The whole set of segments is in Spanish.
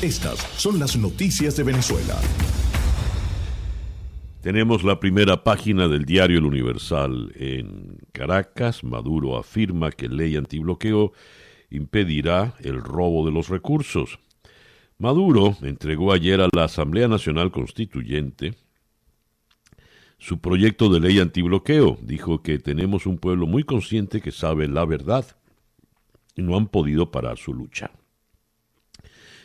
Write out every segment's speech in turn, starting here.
Estas son las noticias de Venezuela. Tenemos la primera página del diario El Universal. En Caracas, Maduro afirma que ley antibloqueo impedirá el robo de los recursos. Maduro entregó ayer a la Asamblea Nacional Constituyente su proyecto de ley antibloqueo. Dijo que tenemos un pueblo muy consciente que sabe la verdad y no han podido parar su lucha.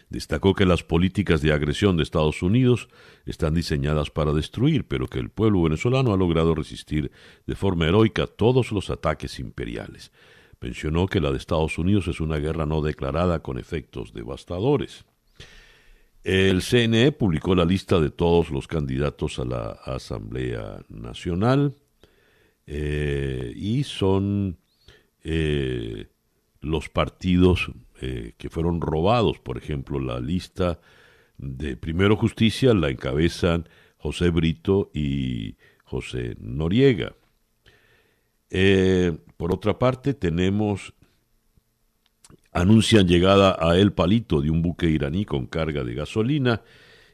Destacó que las políticas de agresión de Estados Unidos están diseñadas para destruir, pero que el pueblo venezolano ha logrado resistir de forma heroica todos los ataques imperiales. Mencionó que la de Estados Unidos es una guerra no declarada con efectos devastadores. El CNE publicó la lista de todos los candidatos a la Asamblea Nacional y son los partidos que fueron robados. Por ejemplo, la lista de Primero Justicia la encabezan José Brito y José Noriega. Por otra parte, anuncian llegada a El Palito de un buque iraní con carga de gasolina,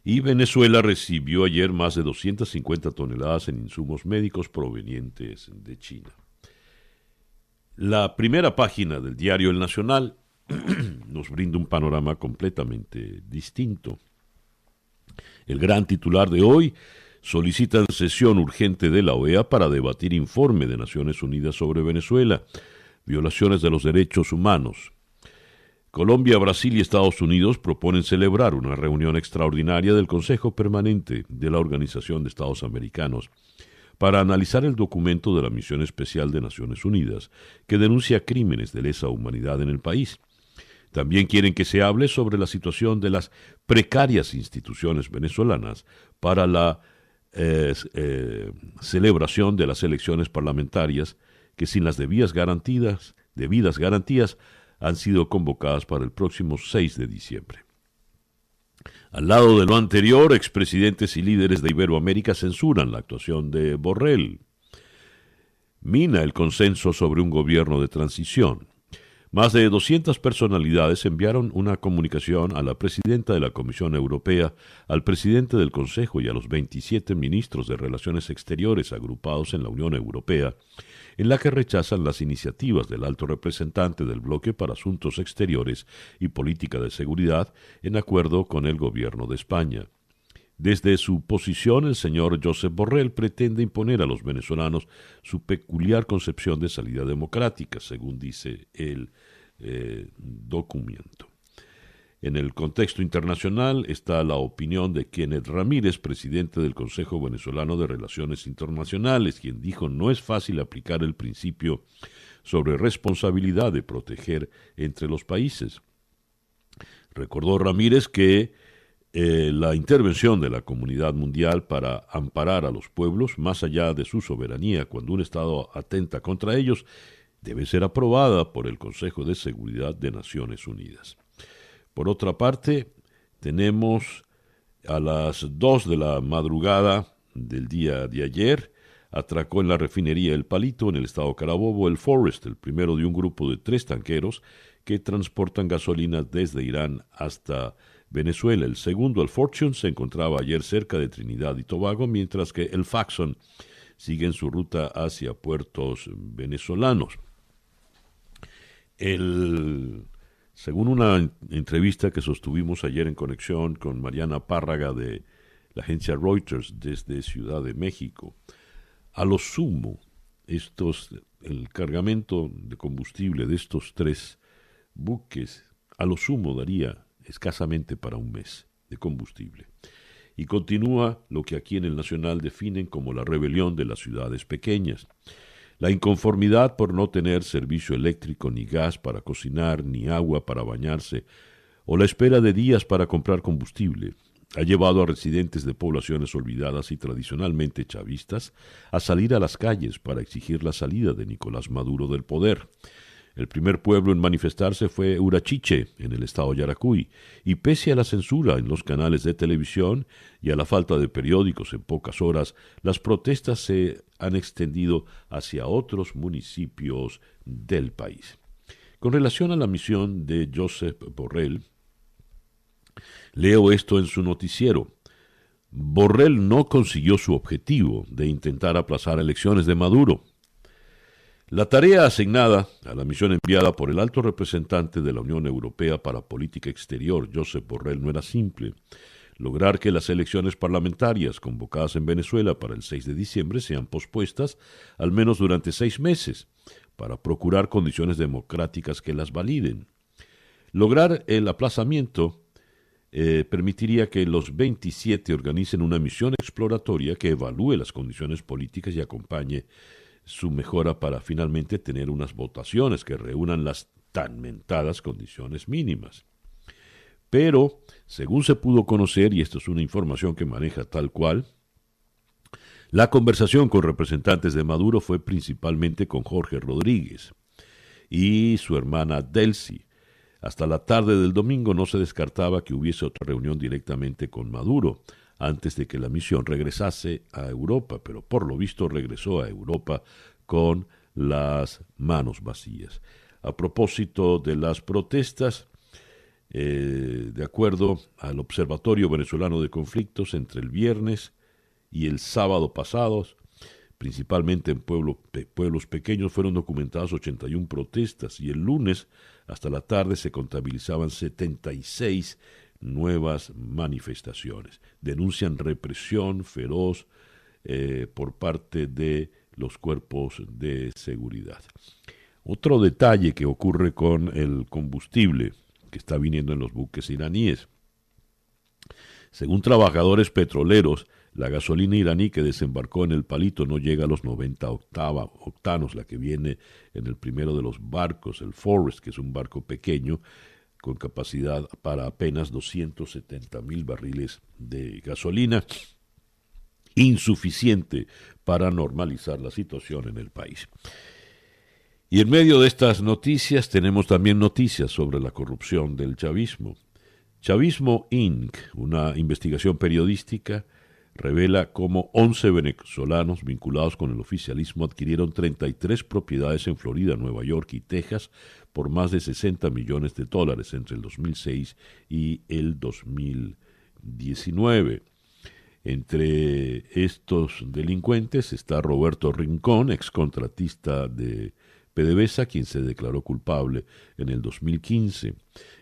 y Venezuela recibió ayer más de 250 toneladas en insumos médicos provenientes de China. La primera página del diario El Nacional nos brinda un panorama completamente distinto. El gran titular de hoy: solicitan sesión urgente de la OEA para debatir informe de Naciones Unidas sobre Venezuela, violaciones de los derechos humanos. Colombia, Brasil y Estados Unidos proponen celebrar una reunión extraordinaria del Consejo Permanente de la Organización de Estados Americanos para analizar el documento de la Misión Especial de Naciones Unidas que denuncia crímenes de lesa humanidad en el país. También quieren que se hable sobre la situación de las precarias instituciones venezolanas para la celebración de las elecciones parlamentarias que, sin las debidas garantías, han sido convocadas para el próximo 6 de diciembre. Al lado de lo anterior, expresidentes y líderes de Iberoamérica censuran la actuación de Borrell. Mina el consenso sobre un gobierno de transición. Más de 200 personalidades enviaron una comunicación a la presidenta de la Comisión Europea, al presidente del Consejo y a los 27 ministros de Relaciones Exteriores agrupados en la Unión Europea, en la que rechazan las iniciativas del alto representante del bloque para asuntos exteriores y política de seguridad en acuerdo con el gobierno de España. Desde su posición, el señor Josep Borrell pretende imponer a los venezolanos su peculiar concepción de salida democrática, según dice el documento. En el contexto internacional está la opinión de Kenneth Ramírez, presidente del Consejo Venezolano de Relaciones Internacionales, quien dijo: no es fácil aplicar el principio sobre responsabilidad de proteger entre los países. Recordó Ramírez que la intervención de la comunidad mundial para amparar a los pueblos, más allá de su soberanía, cuando un Estado atenta contra ellos, debe ser aprobada por el Consejo de Seguridad de Naciones Unidas. Por otra parte, tenemos a las 2 de la madrugada del día de ayer, atracó en la refinería El Palito, en el estado Carabobo, el Forest, el primero de un grupo de 3 tanqueros que transportan gasolina desde Irán hasta Venezuela. El segundo, el Fortune, se encontraba ayer cerca de Trinidad y Tobago, mientras que el Faxon sigue en su ruta hacia puertos venezolanos. Según una entrevista que sostuvimos ayer en conexión con Mariana Párraga de la agencia Reuters desde Ciudad de México, a lo sumo, el cargamento de combustible de estos 3 buques, a lo sumo daría escasamente para un mes de combustible. Y continúa lo que aquí en el Nacional definen como la rebelión de las ciudades pequeñas. La inconformidad por no tener servicio eléctrico ni gas para cocinar, ni agua para bañarse, o la espera de días para comprar combustible, ha llevado a residentes de poblaciones olvidadas y tradicionalmente chavistas a salir a las calles para exigir la salida de Nicolás Maduro del poder. El primer pueblo en manifestarse fue Urachiche, en el estado Yaracuy, y pese a la censura en los canales de televisión y a la falta de periódicos en pocas horas, las protestas se han extendido hacia otros municipios del país. Con relación a la misión de Josep Borrell, Leo esto en su noticiero. Borrell no consiguió su objetivo de intentar aplazar elecciones de Maduro. La tarea asignada a la misión enviada por el alto representante de la Unión Europea para Política Exterior, Josep Borrell, no era simple. Lograr que las elecciones parlamentarias convocadas en Venezuela para el 6 de diciembre sean pospuestas al menos durante 6 meses, para procurar condiciones democráticas que las validen. Lograr el aplazamiento permitiría que los 27 organicen una misión exploratoria que evalúe las condiciones políticas y acompañe su mejora para finalmente tener unas votaciones que reúnan las tan mentadas condiciones mínimas. Pero, según se pudo conocer, y esto es una información que maneja tal cual, la conversación con representantes de Maduro fue principalmente con Jorge Rodríguez y su hermana Delcy. Hasta la tarde del domingo no se descartaba que hubiese otra reunión directamente con Maduro, antes de que la misión regresase a Europa, pero por lo visto regresó a Europa con las manos vacías. A propósito de las protestas, de acuerdo al Observatorio Venezolano de Conflictos, entre el viernes y el sábado pasados, principalmente en pueblos pequeños, fueron documentadas 81 protestas y el lunes hasta la tarde se contabilizaban 76 nuevas manifestaciones. Denuncian represión feroz por parte de los cuerpos de seguridad. Otro detalle que ocurre con el combustible que está viniendo en los buques iraníes. Según trabajadores petroleros, la gasolina iraní que desembarcó en el Palito no llega a los 90 octanos, la que viene en el primero de los barcos, el Forest, que es un barco pequeño con capacidad para apenas 270,000 barriles de gasolina, insuficiente para normalizar la situación en el país. Y en medio de estas noticias tenemos también noticias sobre la corrupción del chavismo. Chavismo Inc., una investigación periodística, revela cómo 11 venezolanos vinculados con el oficialismo adquirieron 33 propiedades en Florida, Nueva York y Texas por más de $60 millones entre el 2006 y el 2019. Entre estos delincuentes está Roberto Rincón, excontratista de PDVSA, quien se declaró culpable en el 2015.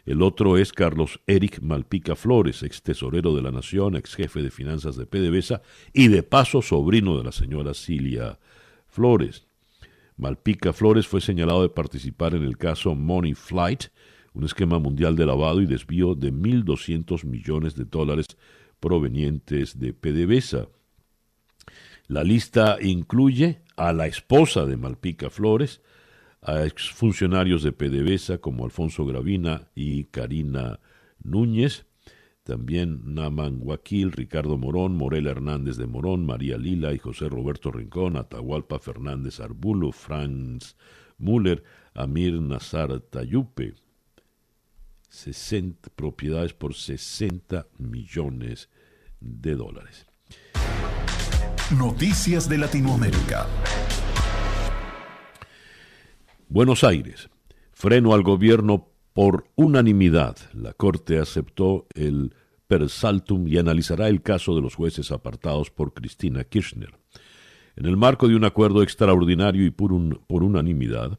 El otro es Carlos Eric Malpica Flores, ex tesorero de la Nación, ex jefe de finanzas de PDVSA y de paso sobrino de la señora Cilia Flores. Malpica Flores fue señalado de participar en el caso Money Flight, un esquema mundial de lavado y desvío de $1.200 millones provenientes de PDVSA. La lista incluye a la esposa de Malpica Flores, a exfuncionarios de PDVSA como Alfonso Gravina y Karina Núñez, también Naman Guaquil, Ricardo Morón, Morela Hernández de Morón, María Lila y José Roberto Rincón, Atahualpa Fernández Arbulo, Franz Müller, Amir Nazar Tayupe. 60 propiedades por $60 millones. Noticias de Latinoamérica. Buenos Aires. Freno al gobierno por unanimidad. La Corte aceptó el per saltum y analizará el caso de los jueces apartados por Cristina Kirchner. En el marco de un acuerdo extraordinario y por unanimidad,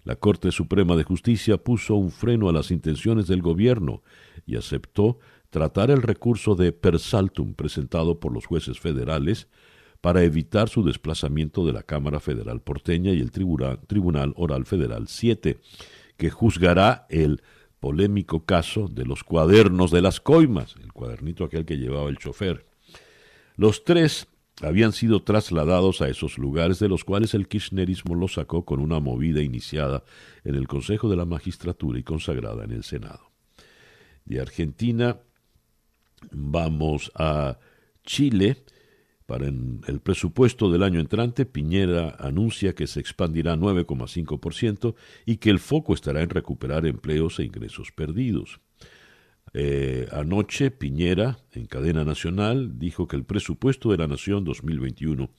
la Corte Suprema de Justicia puso un freno a las intenciones del gobierno y aceptó tratar el recurso de per saltum presentado por los jueces federales para evitar su desplazamiento de la Cámara Federal Porteña y el Tribunal Oral Federal 7, que juzgará el polémico caso de los cuadernos de las coimas, el cuadernito aquel que llevaba el chofer. Los tres habían sido trasladados a esos lugares, de los cuales el kirchnerismo los sacó con una movida iniciada en el Consejo de la Magistratura y consagrada en el Senado. De Argentina vamos a Chile. Para el presupuesto del año entrante, Piñera anuncia que se expandirá 9,5% y que el foco estará en recuperar empleos e ingresos perdidos. Anoche, Piñera, en cadena nacional, dijo que el presupuesto de la Nación 2021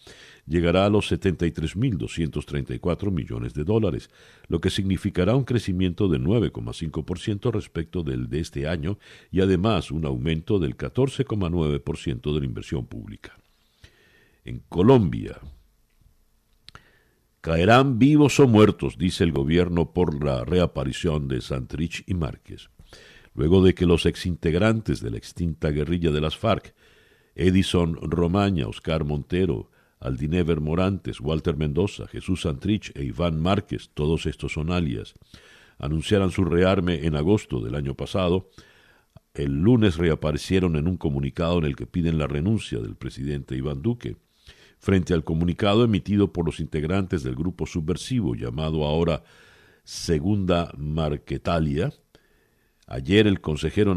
llegará a los 73.234 millones de dólares, lo que significará un crecimiento de 9,5% respecto del de este año y además un aumento del 14,9% de la inversión pública. En Colombia, caerán vivos o muertos, dice el gobierno, por la reaparición de Santrich y Márquez. Luego de que los exintegrantes de la extinta guerrilla de las FARC, Edison Romaña, Oscar Montero, Aldinever Morantes, Walter Mendoza, Jesús Santrich e Iván Márquez, todos estos son alias, anunciaran su rearme en agosto del año pasado, el lunes reaparecieron en un comunicado en el que piden la renuncia del presidente Iván Duque. Frente al comunicado emitido por los integrantes del grupo subversivo llamado ahora Segunda Marquetalia, ayer el consejero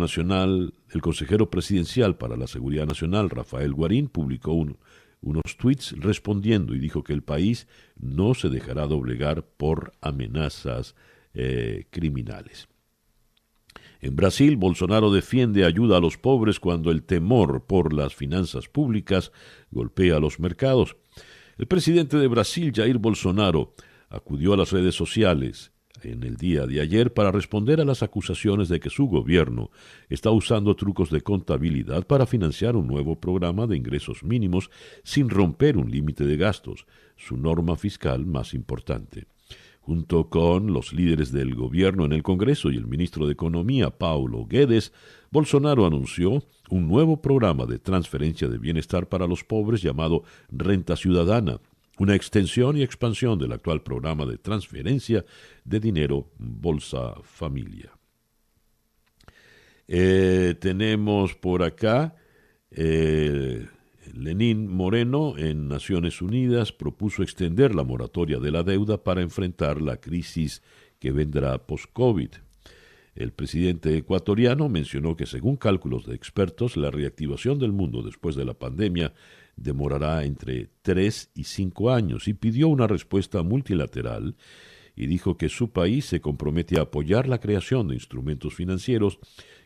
presidencial para la Seguridad Nacional, Rafael Guarín, publicó unos tuits respondiendo y dijo que el país no se dejará doblegar por amenazas criminales. En Brasil, Bolsonaro defiende ayuda a los pobres cuando el temor por las finanzas públicas golpea a los mercados. El presidente de Brasil, Jair Bolsonaro, acudió a las redes sociales en el día de ayer para responder a las acusaciones de que su gobierno está usando trucos de contabilidad para financiar un nuevo programa de ingresos mínimos sin romper un límite de gastos, su norma fiscal más importante. Junto con los líderes del gobierno en el Congreso y el ministro de Economía, Paulo Guedes, Bolsonaro anunció un nuevo programa de transferencia de bienestar para los pobres llamado Renta Ciudadana, una extensión y expansión del actual programa de transferencia de dinero Bolsa Familia. Tenemos por acá Lenín Moreno en Naciones Unidas propuso extender la moratoria de la deuda para enfrentar la crisis que vendrá post-COVID. El presidente ecuatoriano mencionó que según cálculos de expertos, la reactivación del mundo después de la pandemia demorará entre 3 y 5 años y pidió una respuesta multilateral y dijo que su país se compromete a apoyar la creación de instrumentos financieros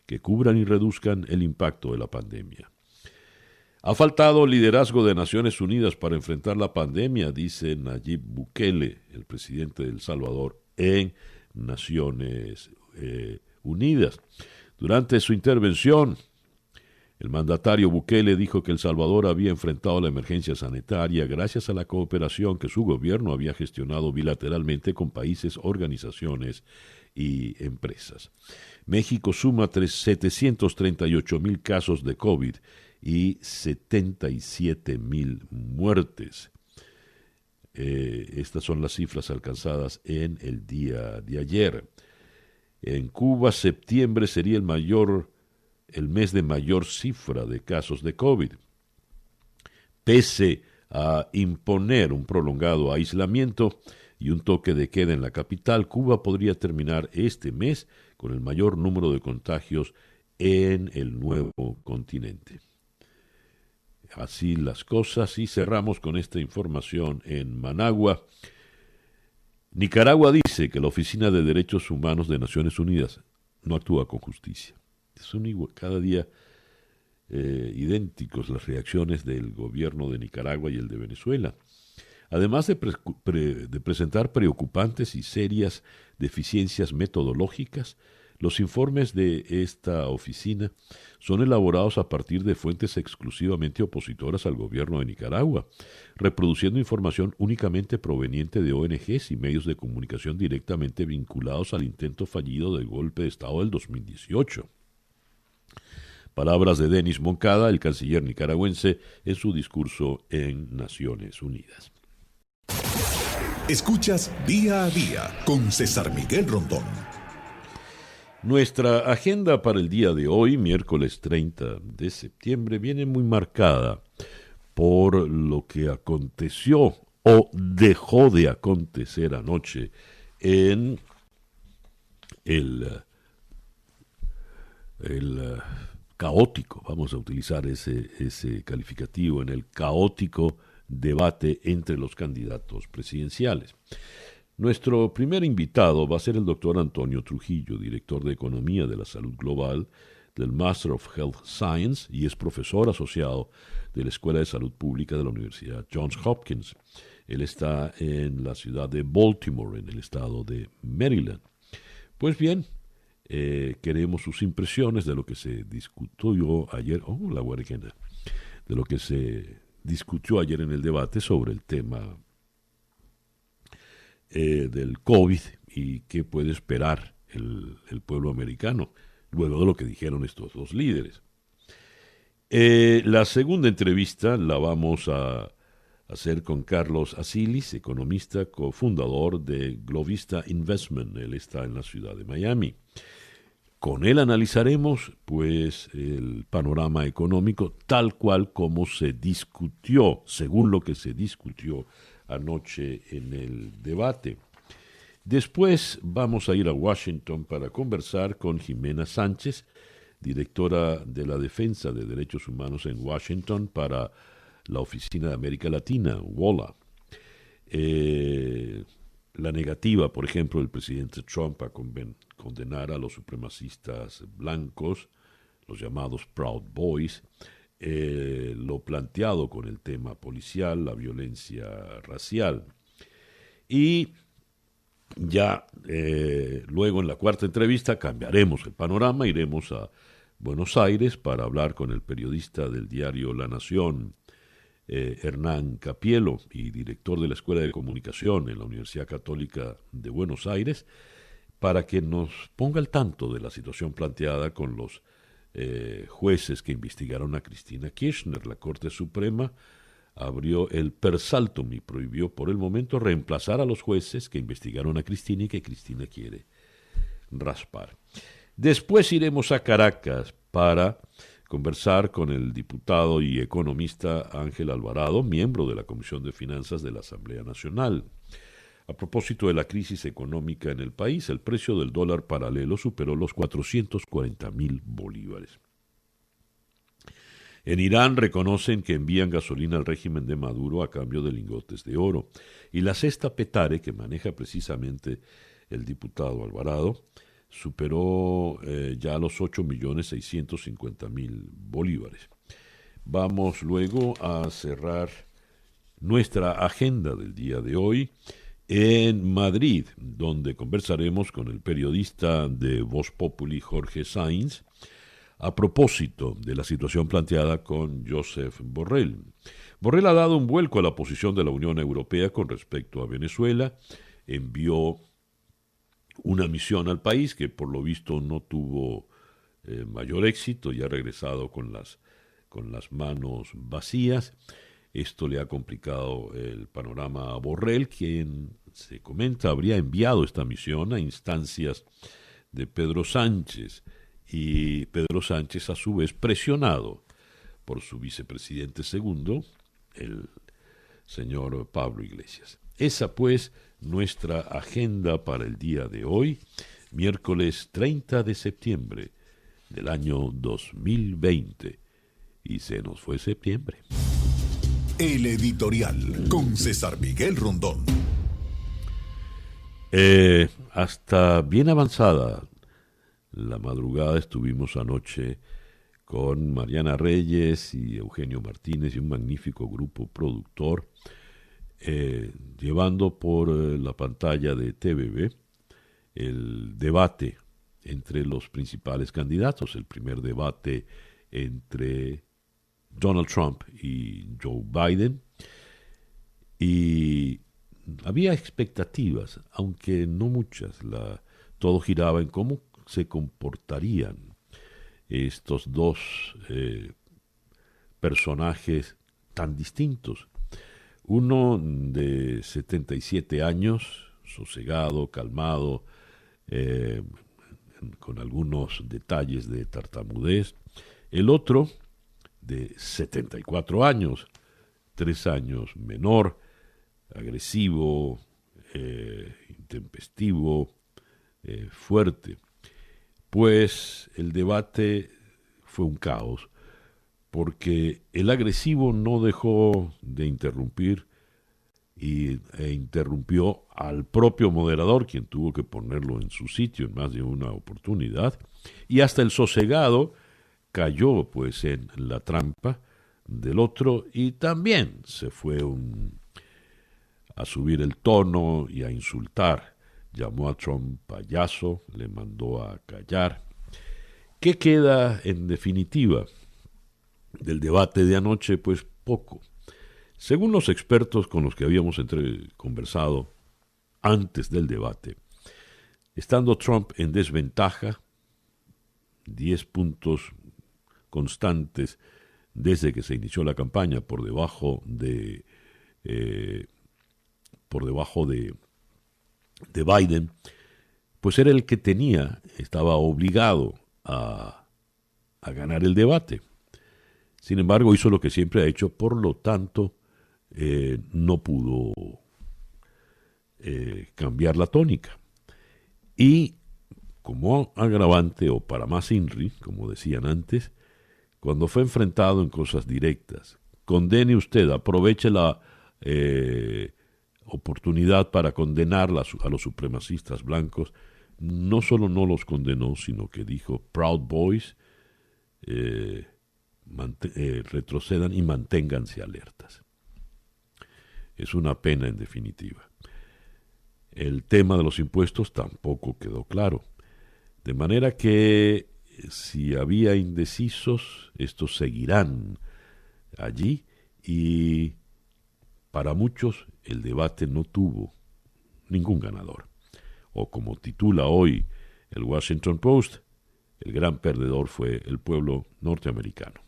que cubran y reduzcan el impacto de la pandemia. Ha faltado liderazgo de Naciones Unidas para enfrentar la pandemia, dice Nayib Bukele, el presidente de El Salvador, en Naciones Unidas. Durante su intervención, el mandatario Bukele dijo que El Salvador había enfrentado la emergencia sanitaria gracias a la cooperación que su gobierno había gestionado bilateralmente con países, organizaciones y empresas. México suma 738,000 casos de COVID y 77,000 muertes. Estas son las cifras alcanzadas en el día de ayer. En Cuba, septiembre sería el mes de mayor cifra de casos de COVID. Pese a imponer un prolongado aislamiento y un toque de queda en la capital, Cuba podría terminar este mes con el mayor número de contagios en el nuevo continente. Así las cosas, y cerramos con esta información en Managua. Nicaragua dice que la Oficina de Derechos Humanos de Naciones Unidas no actúa con justicia. Son cada día idénticos las reacciones del gobierno de Nicaragua y el de Venezuela. Además de presentar preocupantes y serias deficiencias metodológicas, los informes de esta oficina son elaborados a partir de fuentes exclusivamente opositoras al gobierno de Nicaragua, reproduciendo información únicamente proveniente de ONGs y medios de comunicación directamente vinculados al intento fallido del golpe de Estado del 2018. Palabras de Denis Moncada, el canciller nicaragüense, en su discurso en Naciones Unidas. Escuchas Día a Día con César Miguel Rondón. Nuestra agenda para el día de hoy, miércoles 30 de septiembre, viene muy marcada por lo que aconteció o dejó de acontecer anoche en el caótico, vamos a utilizar ese calificativo, en el caótico debate entre los candidatos presidenciales. Nuestro primer invitado va a ser el doctor Antonio Trujillo, director de Economía de la Salud Global del Master of Health Science y es profesor asociado de la Escuela de Salud Pública de la Universidad Johns Hopkins. Él está en la ciudad de Baltimore, en el estado de Maryland. Pues bien, queremos sus impresiones de lo que se discutió ayer, de lo que se discutió ayer en el debate sobre el tema del COVID y qué puede esperar el pueblo americano luego de lo que dijeron estos dos líderes. La segunda entrevista la vamos a hacer con Carlos Asilis, economista cofundador de Glovista Investment. Él está en la ciudad de Miami. Con él analizaremos pues el panorama económico tal cual como se discutió, según lo que se discutió anoche en el debate. Después vamos a ir a Washington para conversar con Jimena Sánchez, directora de la Defensa de Derechos Humanos en Washington para la Oficina de América Latina, WOLA. La negativa, por ejemplo, del presidente Trump a condenar a los supremacistas blancos, los llamados Proud Boys, lo planteado con el tema policial, la violencia racial. Y ya luego en la cuarta entrevista cambiaremos el panorama, iremos a Buenos Aires para hablar con el periodista del diario La Nación, Hernán Capielo, y director de la Escuela de Comunicación en la Universidad Católica de Buenos Aires, para que nos ponga al tanto de la situación planteada con los jueces que investigaron a Cristina Kirchner. La Corte Suprema abrió el per saltum y prohibió por el momento reemplazar a los jueces que investigaron a Cristina y que Cristina quiere raspar. Después iremos a Caracas para conversar con el diputado y economista Ángel Alvarado, miembro de la Comisión de Finanzas de la Asamblea Nacional. A propósito de la crisis económica en el país, el precio del dólar paralelo superó los 440.000 bolívares. En Irán reconocen que envían gasolina al régimen de Maduro a cambio de lingotes de oro. Y la cesta Petare, que maneja precisamente el diputado Alvarado, superó ya los 8.650.000 bolívares. Vamos luego a cerrar nuestra agenda del día de hoy en Madrid, donde conversaremos con el periodista de Voz Populi, Jorge Sainz, a propósito de la situación planteada con Josep Borrell. Borrell ha dado un vuelco a la posición de la Unión Europea con respecto a Venezuela, envió una misión al país que por lo visto no tuvo mayor éxito y ha regresado con las manos vacías. Esto le ha complicado el panorama a Borrell, quien se comenta habría enviado esta misión a instancias de Pedro Sánchez, y Pedro Sánchez a su vez presionado por su vicepresidente segundo, el señor Pablo Iglesias. Esa pues nuestra agenda para el día de hoy, miércoles 30 de septiembre del año 2020. Y se nos fue septiembre. El editorial con César Miguel Rondón. Hasta bien avanzada la madrugada estuvimos anoche con Mariana Reyes y Eugenio Martínez y un magnífico grupo productor, llevando por la pantalla de TVV el debate entre los principales candidatos, el primer debate entre Donald Trump y Joe Biden, y había expectativas, aunque no muchas. Todo giraba en cómo se comportarían estos dos personajes tan distintos. Uno de 77 años, sosegado, calmado, con algunos detalles de tartamudez. El otro de 74 años, 3 años menor, agresivo, intempestivo, fuerte. Pues el debate fue un caos, porque el agresivo no dejó de interrumpir e interrumpió al propio moderador, quien tuvo que ponerlo en su sitio en más de una oportunidad, y hasta el sosegado cayó pues en la trampa del otro y también se fue a subir el tono y a insultar. Llamó a Trump payaso, le mandó a callar. ¿Qué queda en definitiva del debate de anoche? Pues poco. Según los expertos con los que habíamos conversado antes del debate, estando Trump en desventaja, 10 puntos constantes desde que se inició la campaña por debajo de Biden, pues era el que estaba obligado a ganar el debate. Sin embargo, hizo lo que siempre ha hecho, por lo tanto, no pudo cambiar la tónica. Y como agravante o para más INRI, como decían antes, cuando fue enfrentado en cosas directas, condene usted, aproveche la oportunidad para condenar a los supremacistas blancos, no solo no los condenó, sino que dijo, Proud Boys, retrocedan y manténganse alertas. Es una pena en definitiva. El tema de los impuestos tampoco quedó claro. De manera que si había indecisos, estos seguirán allí y para muchos el debate no tuvo ningún ganador. O como titula hoy el Washington Post, el gran perdedor fue el pueblo norteamericano.